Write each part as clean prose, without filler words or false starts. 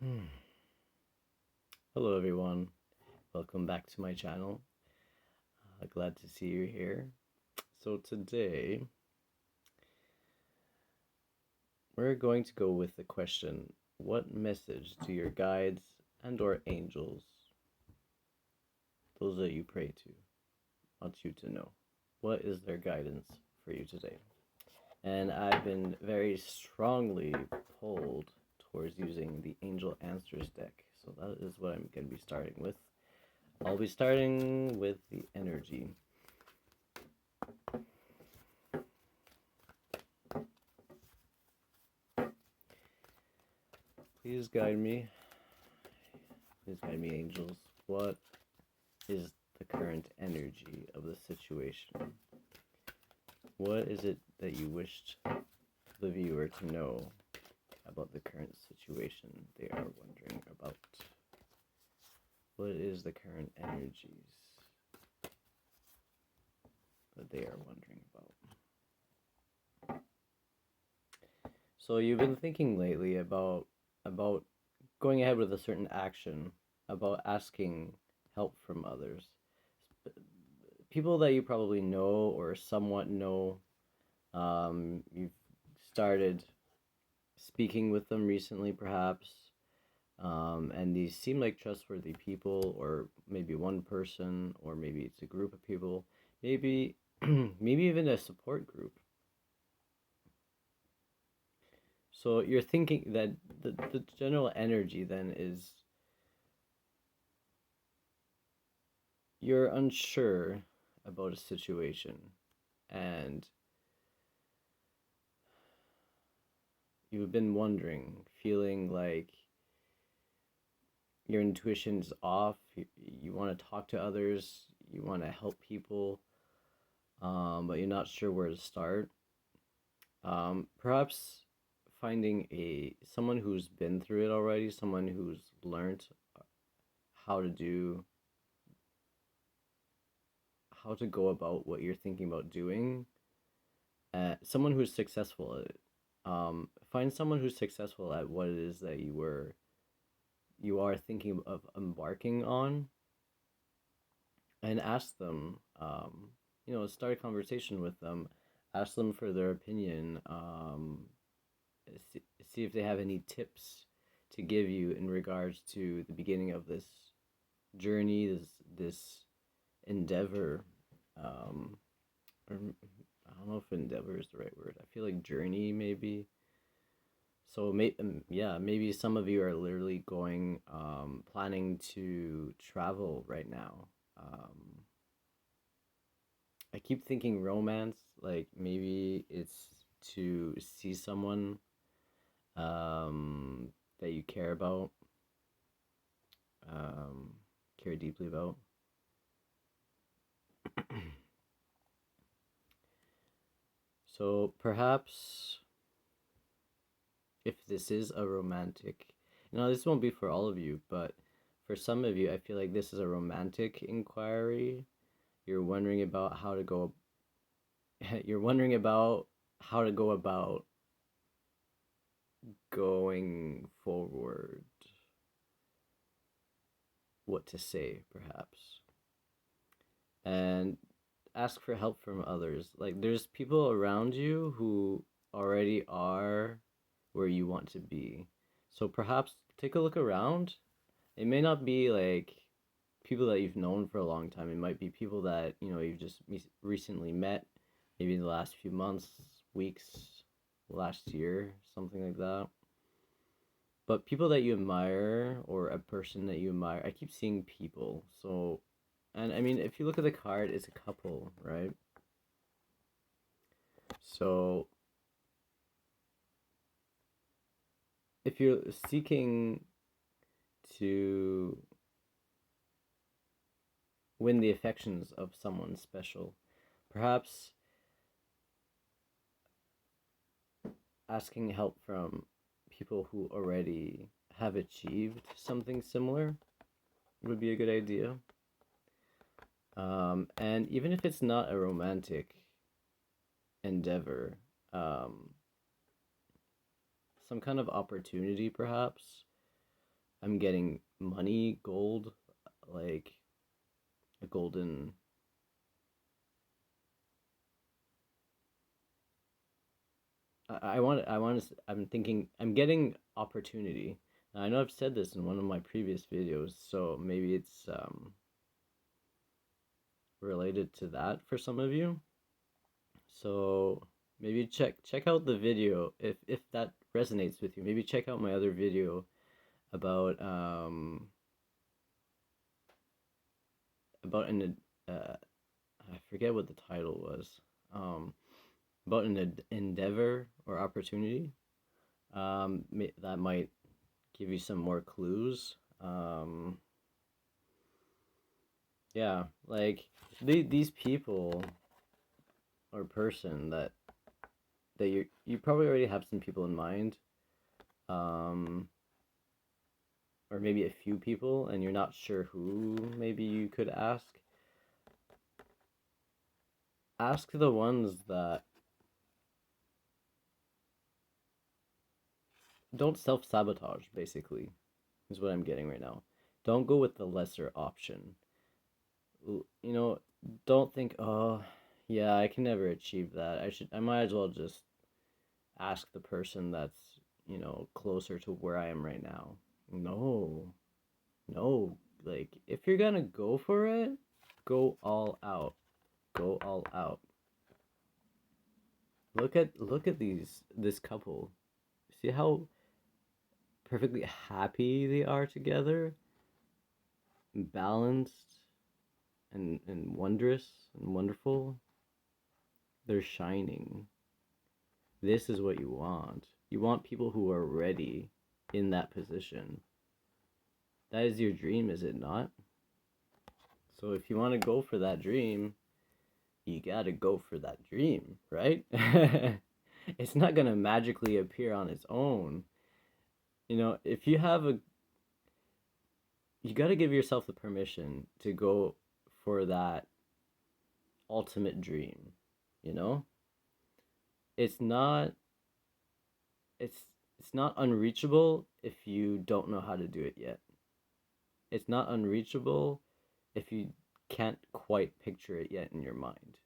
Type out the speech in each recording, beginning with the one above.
Hmm. Hello, everyone. Welcome back to my channel. Glad to see you here. So, today we're going to go with the question, what message do your guides and/or angels, those that you pray to, want you to know? What is their guidance for you today? And I've been very strongly pulled towards using the Angel Answers deck. So, that is what I'm going to be starting with. I'll be starting with the energy. Please guide me. Please guide me, angels. What is the current energy of the situation? What is it that you wished the viewer to know about the current situation they are wondering about? What is the current energies that they are wondering about? So you've been thinking lately about going ahead with a certain action, about asking help from others. People that you probably know or somewhat know. You've started speaking with them recently, perhaps, and these seem like trustworthy people, or maybe one person, or maybe it's a group of people, maybe, maybe even a support group. So you're thinking that the general energy then is you're unsure about a situation, and you've been wondering, feeling like your intuition's off, you want to talk to others, you want to help people, but you're not sure where to start. Perhaps finding a someone who's been through it already, someone who's learned how to do how to go about what you're thinking about doing, someone who's successful at it. Find someone who's successful at what it is that you are thinking of embarking on, and ask them, start a conversation with them, ask them for their opinion, see if they have any tips to give you in regards to the beginning of this journey, this endeavor. Or I don't know if endeavor is the right word. I feel like journey maybe. So yeah, maybe some of you are literally going, planning to travel right now. I keep thinking romance, like maybe it's to see someone um, that you care about, um, care deeply about. So perhaps if this is a romantic, this won't be for all of you, but for some of you, I feel like this is a romantic inquiry. You're wondering about how to go, you're wondering about how to go about going forward, what to say, perhaps, and ask for help from others. Like, there's people around you who already are where you want to be. So perhaps take a look around. It may not be like people that you've known for a long time. It might be people that, you've just recently met, maybe in the last few months, weeks, last year, something like that. But people that you admire, or a person that you admire, I keep seeing people. So, and I mean, if you look at the card, it's a couple, right? So, if you're seeking to win the affections of someone special, perhaps asking help from people who already have achieved something similar would be a good idea. And even if it's not a romantic endeavor, some kind of opportunity, perhaps. I'm getting money, gold, like a golden. I'm thinking I'm getting opportunity. Now, I know I've said this in one of my previous videos, so maybe it's related to that for some of you. So maybe check out the video if that resonates with you. Maybe check out my other video about an I forget what the title was. About an endeavor or opportunity. That might give you some more clues. Yeah, like these people or person that you probably already have some people in mind, um, or maybe a few people, and you're not sure who maybe you could ask. Ask the ones that don't self-sabotage, basically, is what I'm getting right now. Don't go with the lesser option. You know, don't think, oh, yeah, I can never achieve that. I might as well just ask the person that's, closer to where I am right now. No, no. Like, if you're gonna go for it, go all out. Go all out. Look at this couple. See how perfectly happy they are together? Balanced and wondrous and wonderful. They're shining. This is what you want. You want people who are ready in that position. That is your dream, is it not? So if you want to go for that dream, you gotta go for that dream, right? It's not gonna magically appear on its own. If you have you gotta give yourself the permission to go for that ultimate dream, you know? It's not it's it's not unreachable if you don't know how to do it yet. It's not unreachable if you can't quite picture it yet in your mind.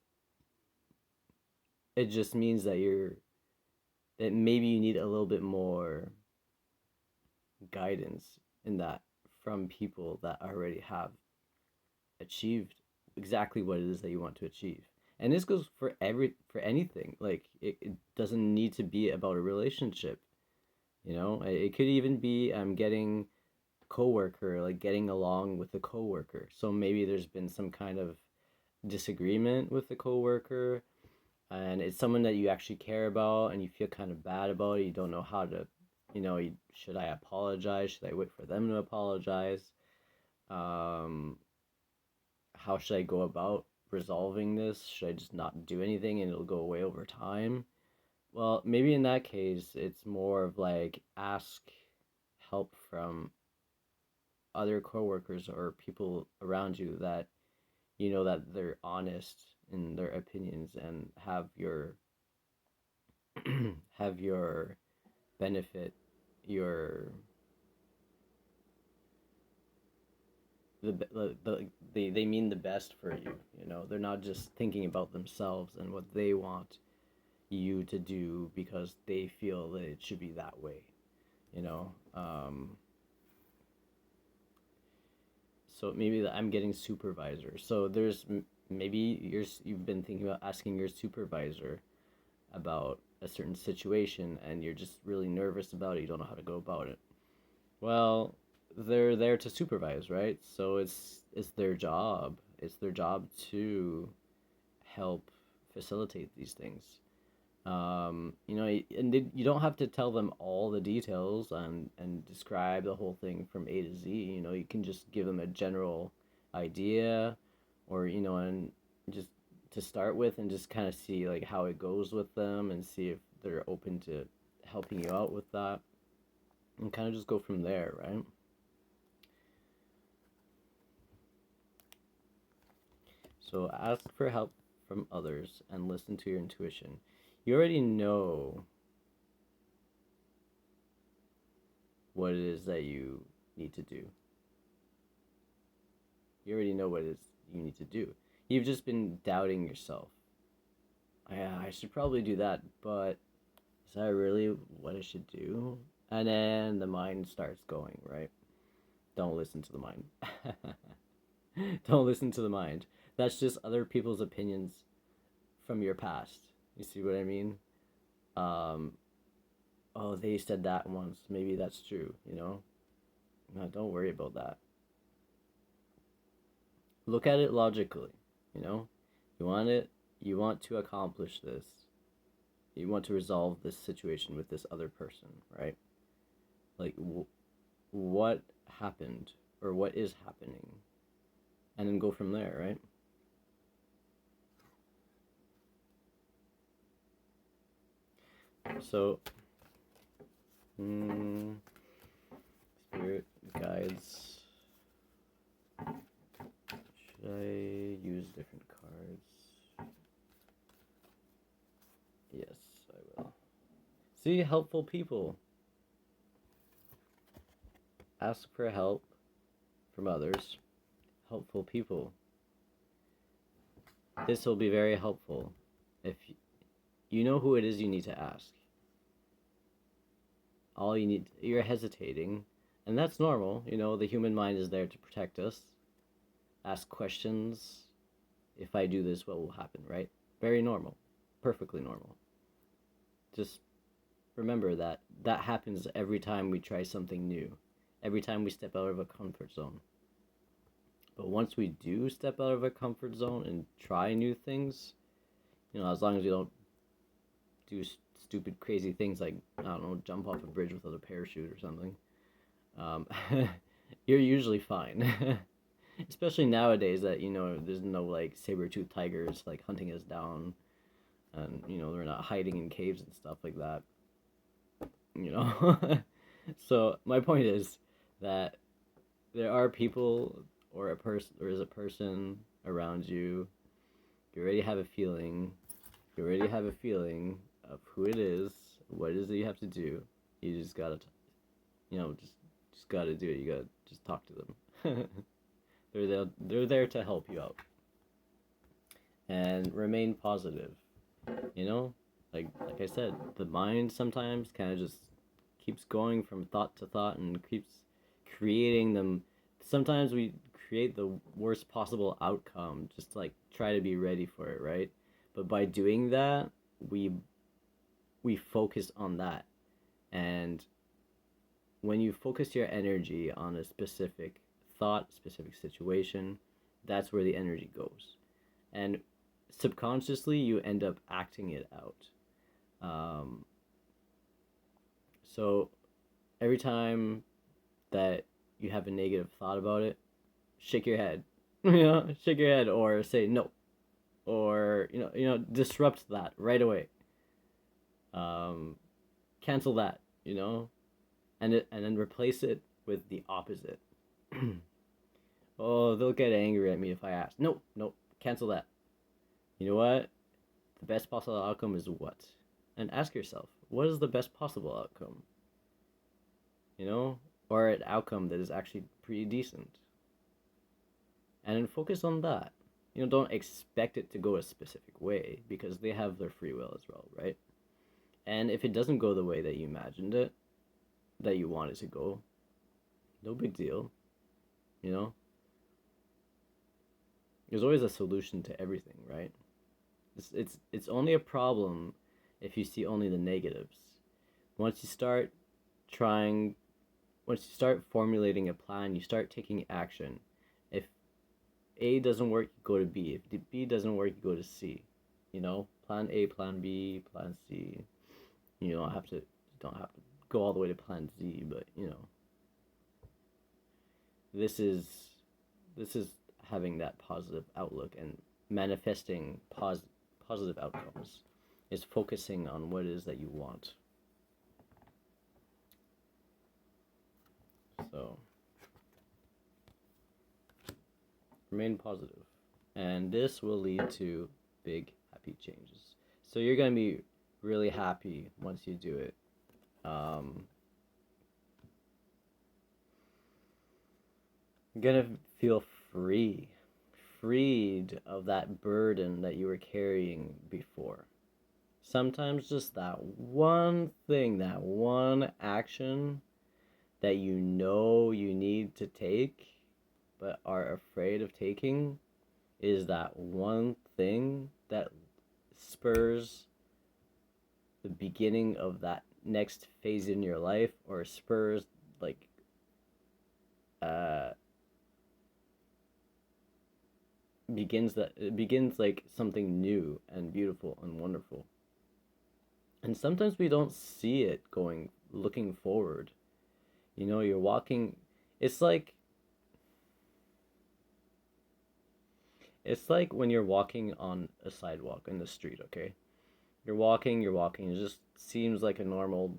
It just means that maybe you need a little bit more guidance in that from people that already have achieved exactly what it is that you want to achieve. And this goes for anything. Like it doesn't need to be about a relationship. It could even be getting coworker, like getting along with a coworker. So maybe there's been some kind of disagreement with the coworker, and it's someone that you actually care about, and you feel kind of bad about it. You don't know how to, should I apologize? Should I wait for them to apologize? Um, how should I go about resolving this? Should I just not do anything and it'll go away over time? Well, maybe in that case, it's more of like ask help from other coworkers or people around you that that they're honest in their opinions and have your have your benefit, your they mean the best for you. They're not just thinking about themselves and what they want you to do because they feel that it should be that way. you know um so maybe that I'm getting supervisor, so there's maybe you've been thinking about asking your supervisor about a certain situation and you're just really nervous about it, you don't know how to go about it. Well, they're there to supervise, right? So it's their job. It's their job to help facilitate these things. And you don't have to tell them all the details and describe the whole thing from A to Z. You can just give them a general idea, or and just to start with, and just kind of see like how it goes with them, and see if they're open to helping you out with that, and kind of just go from there, right? So ask for help from others and listen to your intuition. You already know what it is that you need to do. You already know what it is you need to do. You've just been doubting yourself. Yeah, I should probably do that, but is that really what I should do? And then the mind starts going, right? Don't listen to the mind. Don't listen to the mind. That's just other people's opinions from your past. You see what I mean? Um, oh, they said that once. Maybe that's true, you know? No, don't worry about that. Look at it logically, you know? You want it, you want to accomplish this. You want to resolve this situation with this other person, right? Like, what happened or what is happening? And then go from there, right? So, spirit guides. Should I use different cards? Yes, I will. See, helpful people. Ask for help from others. Helpful people. This will be very helpful if you know who it is you need to ask. All you need, you're hesitating, and that's normal. You know, the human mind is there to protect us. Ask questions. If I do this, what will happen, right? Very normal. Perfectly normal. Just remember that that happens every time we try something new. Every time we step out of a comfort zone. But once we do step out of a comfort zone and try new things, you know, as long as you don't do stupid, crazy things like, I don't know, jump off a bridge without a parachute or something, you're usually fine. Especially nowadays that, you know, there's no, like, saber-toothed tigers, like, hunting us down. And, you know, they're not hiding in caves and stuff like that. You know? So, my point is that there are people or is a person around you. You already have a feeling. You already have a feeling of who it is, what it is that you have to do. You just gotta, you know, just gotta do it. You gotta just talk to them. They're there to help you out. And remain positive. You know, like I said, the mind sometimes kind of just keeps going from thought to thought and keeps creating them. Sometimes we create the worst possible outcome just to, like, try to be ready for it, right? But by doing that, we focus on that. And when you focus your energy on a specific thought, specific situation, that's where the energy goes. And subconsciously, you end up acting it out. Um, so every time that you have a negative thought about it, shake your head. You know, shake your head or say no. Or, disrupt that right away. Cancel that, you know? And then replace it with the opposite. Oh, they'll get angry at me if I ask. Nope, nope, cancel that. You know what? The best possible outcome is what? And ask yourself, what is the best possible outcome? You know? Or an outcome that is actually pretty decent. And then focus on that. You know, don't expect it to go a specific way because they have their free will as well, right? And if it doesn't go the way that you imagined it, that you want it to go, no big deal. You know? There's always a solution to everything, right? It's only a problem if you see only the negatives. Once you start trying, once you start formulating a plan, you start taking action. If A doesn't work, you go to B. If B doesn't work, you go to C. You know, plan A, plan B, plan C. You don't have to go all the way to plan Z, but you know, this is having that positive outlook and manifesting positive outcomes. Is focusing on what it is that you want. So remain positive, and this will lead to big happy changes. So you're gonna be really happy once you do it. You're gonna feel free, freed of that burden that you were carrying before. Sometimes just that one thing, that one action that you know you need to take but are afraid of taking is that one thing that spurs the beginning of that next phase in your life, or spurs like uh begins like something new and beautiful and wonderful. And sometimes we don't see it going looking forward. You're walking, it's like when you're walking on a sidewalk in the street, okay? You're walking, it just seems like a normal,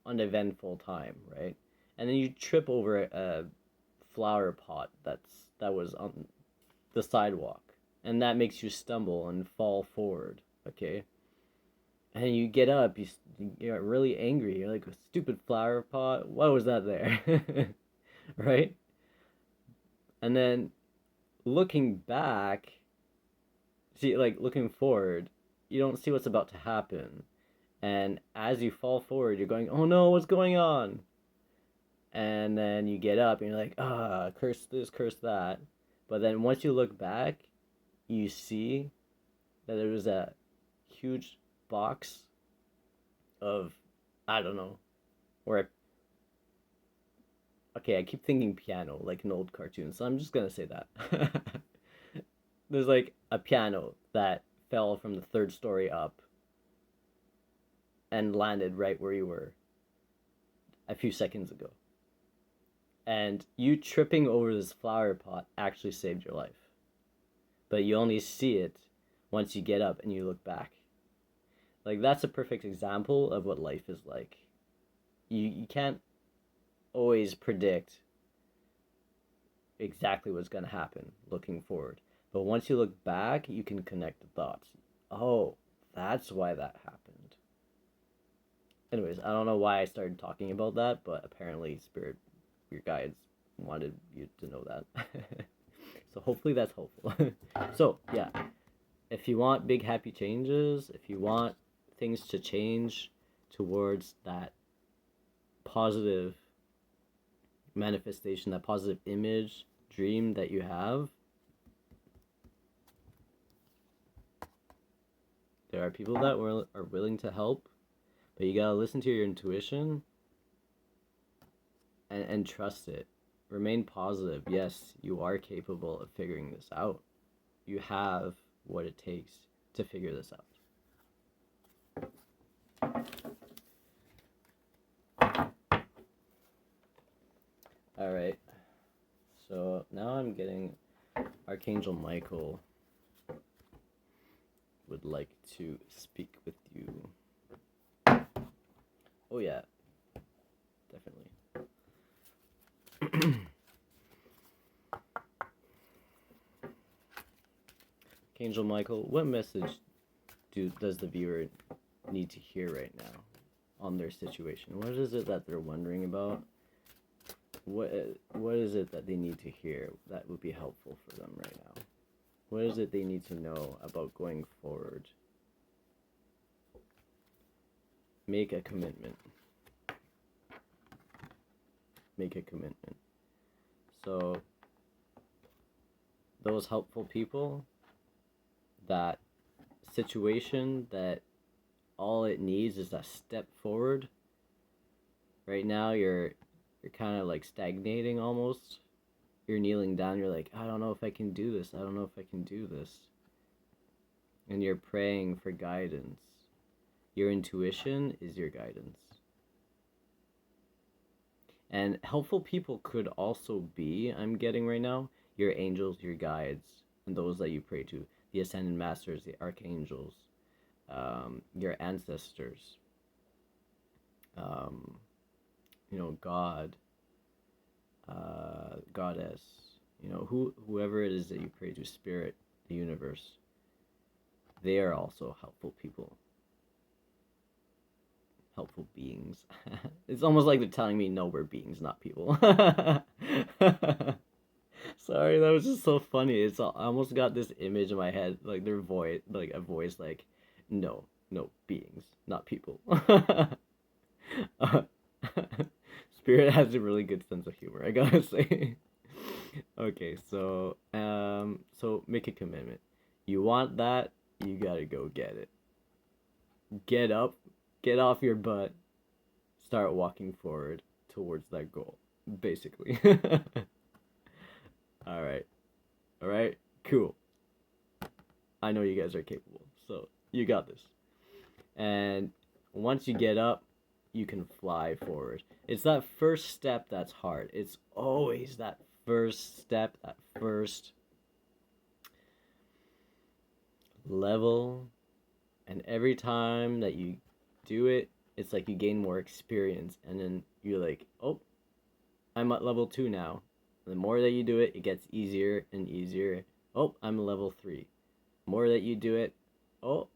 uneventful time, right? And then you trip over a flower pot that was on the sidewalk, and that makes you stumble and fall forward, okay? And you get up, you're really angry. You're like, a stupid flower pot. Why was that there? Right? And then looking back, see, like looking forward, you don't see what's about to happen. And as you fall forward, you're going, oh no, what's going on? And then you get up and you're like, curse this, curse that. But then once you look back, you see that there was a huge box of, I don't know, or okay, I keep thinking piano like an old cartoon, so I'm just gonna say that. There's like a piano that fell from the third story up and landed right where you were a few seconds ago. And you tripping over this flower pot actually saved your life. But you only see it once you get up and you look back. Like, that's a perfect example of what life is like. You can't always predict exactly what's going to happen looking forward. But once you look back, you can connect the dots. Oh, that's why that happened. Anyways, I don't know why I started talking about that, but apparently Spirit, your guides, wanted you to know that. So hopefully that's helpful. So, yeah. If you want big happy changes, if you want things to change towards that positive manifestation, that positive image, dream that you have, there are people that are willing to help, but you gotta listen to your intuition and trust it. Remain positive. Yes, you are capable of figuring this out. You have what it takes to figure this out. All right. So now I'm getting Archangel Michael would like to speak with you. Oh yeah, definitely. Archangel Michael, what message does the viewer need to hear right now on their situation? What is it that they're wondering about? What is it that they need to hear that would be helpful for them right now? What is it they need to know about going forward? Make a commitment. Make a commitment. So those helpful people, that situation that all it needs is a step forward. Right now you're kind of like stagnating almost. You're kneeling down, you're like, I don't know if I can do this. I don't know if I can do this. And you're praying for guidance. Your intuition is your guidance. And helpful people could also be, I'm getting right now, your angels, your guides, and those that you pray to, the ascended masters, the archangels, your ancestors, God, goddess, whoever it is that you pray to, spirit, the universe. They are also helpful people. Helpful beings. It's almost like they're telling me, no, we're beings, not people. Sorry, that was just so funny. I almost got this image in my head, like their voice, like a voice, like, no, no, beings, not people. Uh, Spirit has a really good sense of humor, I gotta say. Okay, so make a commitment. You want that, you gotta go get it. Get up, get off your butt, start walking forward towards that goal, basically. All right. All right. Cool. I know you guys are capable. So, you got this. And once you get up, you can fly forward. It's that first step that's hard. It's always that first step, that first level. And every time that you do it, it's like you gain more experience. And then you're like, oh, I'm at level 2 now. The more that you do it, it gets easier and easier. Oh, I'm level 3. The more that you do it, oh,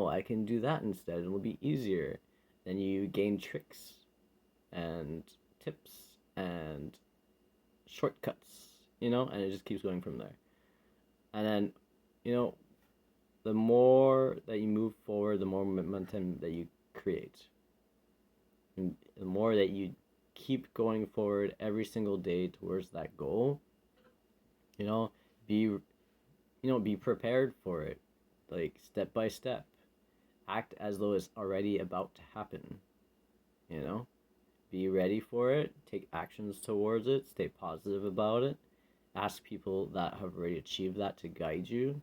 I can do that instead. It'll be easier. Then you gain tricks and tips and shortcuts, and it just keeps going from there. And then, you know, the more that you move forward, the more momentum that you create. And the more that you keep going forward every single day towards that goal, you know, be be prepared for it, like step by step. Act as though it's already about to happen, you know? Be ready for it, take actions towards it, stay positive about it. Ask people that have already achieved that to guide you,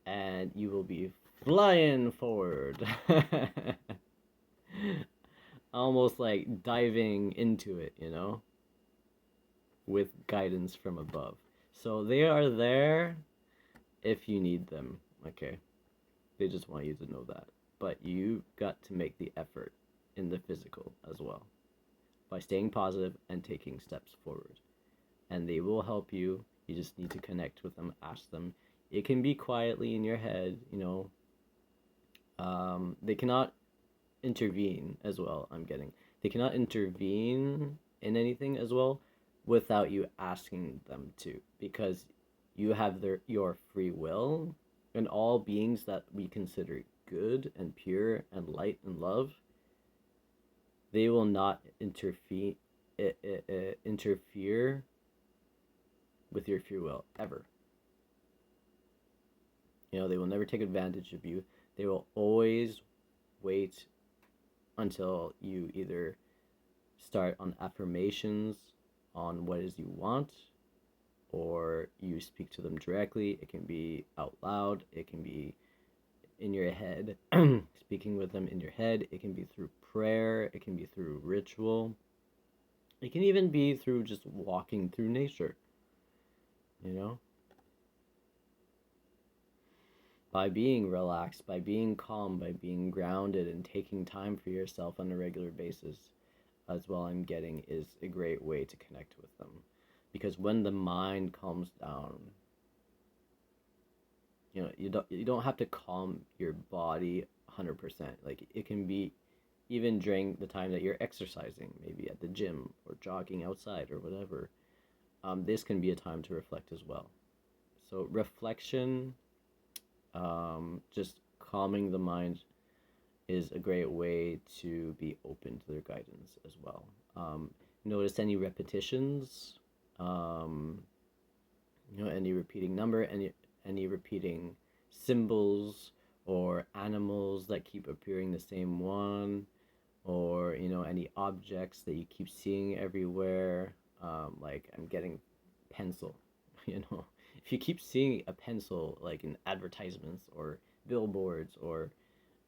and you will be flying forward. Almost like diving into it, with guidance from above. So they are there if you need them, okay? They just want you to know that. But you got to make the effort in the physical as well by staying positive and taking steps forward. And they will help you. You just need to connect with them, ask them. It can be quietly in your head, They cannot intervene as well, They cannot intervene in anything as well without you asking them to, because you have your free will, and all beings that we consider good and pure and light and love, they will not interfere with your free will ever. They will never take advantage of you. They will always wait until you either start on affirmations on what it is you want, or you speak to them directly. It can be out loud, it can be in your head, speaking with them in your head. It can be through prayer, it can be through ritual, it can even be through just walking through nature, by being relaxed, by being calm, by being grounded and taking time for yourself on a regular basis as well, is a great way to connect with them. Because when the mind calms down, you don't have to calm your body 100%. Like, it can be even during the time that you're exercising, maybe at the gym or jogging outside or whatever. This can be a time to reflect as well. So reflection, just calming the mind, is a great way to be open to their guidance as well. Notice any repetitions, any repeating number, any repeating symbols or animals that keep appearing the same one, or any objects that you keep seeing everywhere. Like, I'm getting pencil. If you keep seeing a pencil like in advertisements or billboards, or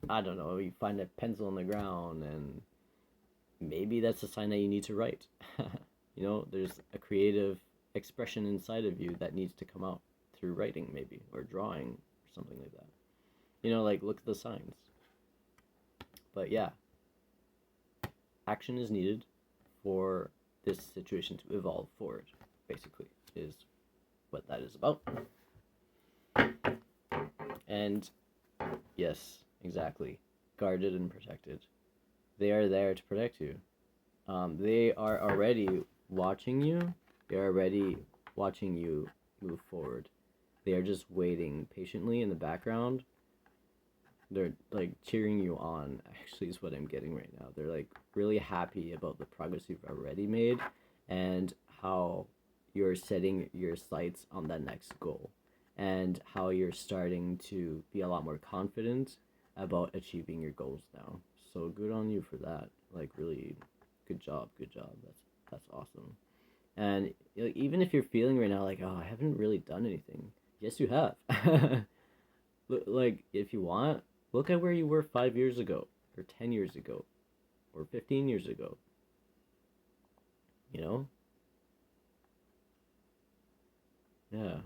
I don't know, you find a pencil on the ground, and maybe that's a sign that you need to write. There's a creative expression inside of you that needs to come out through writing, maybe, or drawing, or something like that. Like, look at the signs. But yeah, action is needed for this situation to evolve forward, basically, is what that is about. And yes, exactly, guarded and protected. They are there to protect you. They are already watching you. They are already watching you move forward. They are just waiting patiently in the background. They're like cheering you on, actually, is what I'm getting right now. They're like really happy about the progress you've already made and how you're setting your sights on that next goal and how you're starting to be a lot more confident about achieving your goals now. So good on you for that. Like really good job, good job. That's awesome. And like, even if you're feeling right now like, oh, I haven't really done anything. Yes, you have. Like if you want, look at where you were 5 years ago, or 10 years ago, or 15 years ago. You know? Yeah.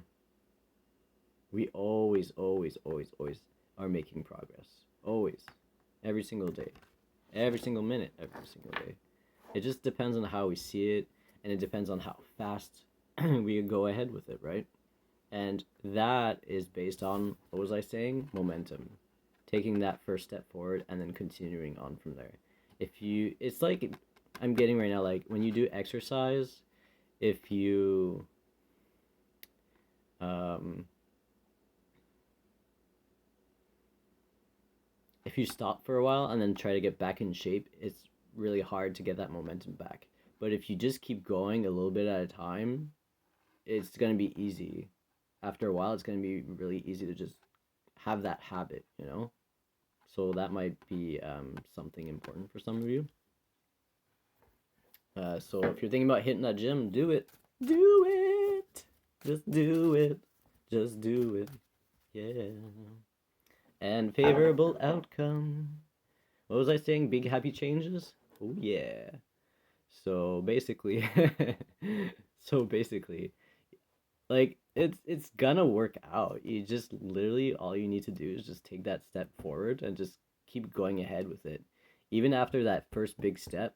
We always, always, always, always are making progress. Always. Every single day. Every single minute. Every single day. It just depends on how we see it, and it depends on how fast we go ahead with it, right? And that is based on, what was I saying? Momentum. Taking that first step forward and then continuing on from there. If you, it's like I'm getting right now, like when you do exercise, if you, um, if you stop for a while and then try to get back in shape, it's really hard to get that momentum back. But if you just keep going a little bit at a time, it's going to be easy. After a while, it's going to be really easy to just have that habit, you know? So that might be something important for some of you. So if you're thinking about hitting that gym, do it. Do it. Just do it. Just do it. Yeah. And favorable outcome. What was I saying? Big happy changes? Oh yeah. So basically, so basically, like it's gonna work out. You just literally all you need to do is just take that step forward and just keep going ahead with it. Even after that first big step,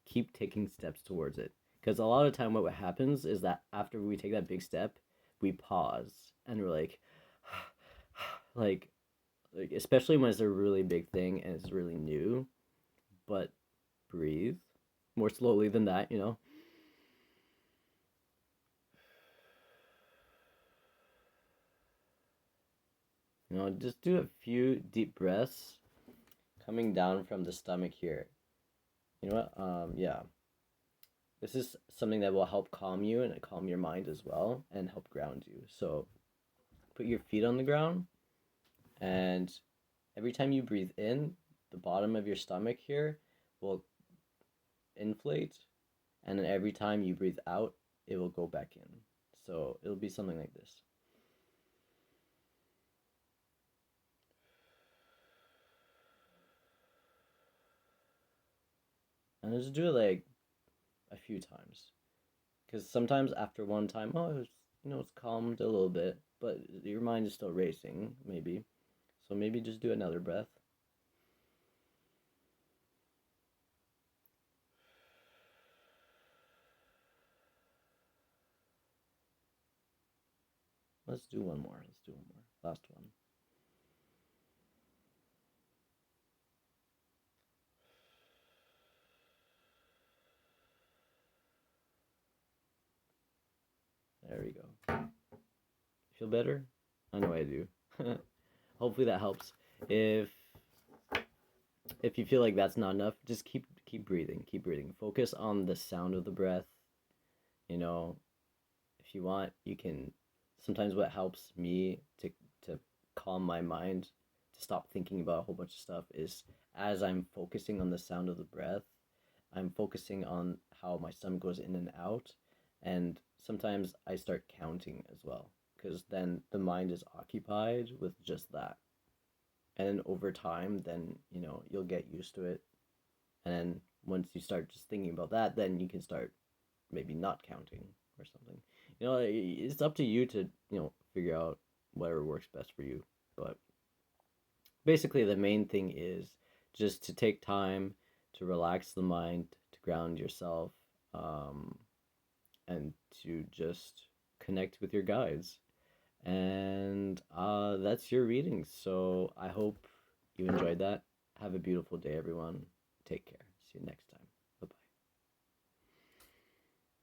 keep taking steps towards it. Because a lot of time what happens is that after we take that big step, we pause and we're like like especially when it's a really big thing and it's really new, but breathe more slowly than that, you know. You know, just do a few deep breaths coming down from the stomach here. You know what? Yeah. This is something that will help calm you and calm your mind as well and help ground you. So put your feet on the ground, and every time you breathe in, the bottom of your stomach here will inflate, and then every time you breathe out, it will go back in. So it'll be something like this. And just do it like a few times. Because sometimes after one time, oh, it's calmed a little bit, but your mind is still racing, maybe. So maybe just do another breath. Let's do one more. Let's do one more. Last one. There we go. Feel better? I know I do. Hopefully that helps. If you feel like that's not enough, just keep breathing. Keep breathing. Focus on the sound of the breath. You know, if you want, you can. Sometimes what helps me to calm my mind, to stop thinking about a whole bunch of stuff, is as I'm focusing on the sound of the breath, I'm focusing on how my stomach goes in and out, and sometimes I start counting as well, because then the mind is occupied with just that. And then over time, then you'll get used to it, and then once you start just thinking about that, then you can start maybe not counting or something. It's up to you to figure out whatever works best for you. But basically, the main thing is just to take time to relax the mind, to ground yourself, um, and to just connect with your guides. And that's your reading. So I hope you enjoyed that. Have a beautiful day, everyone. Take care. See you next time.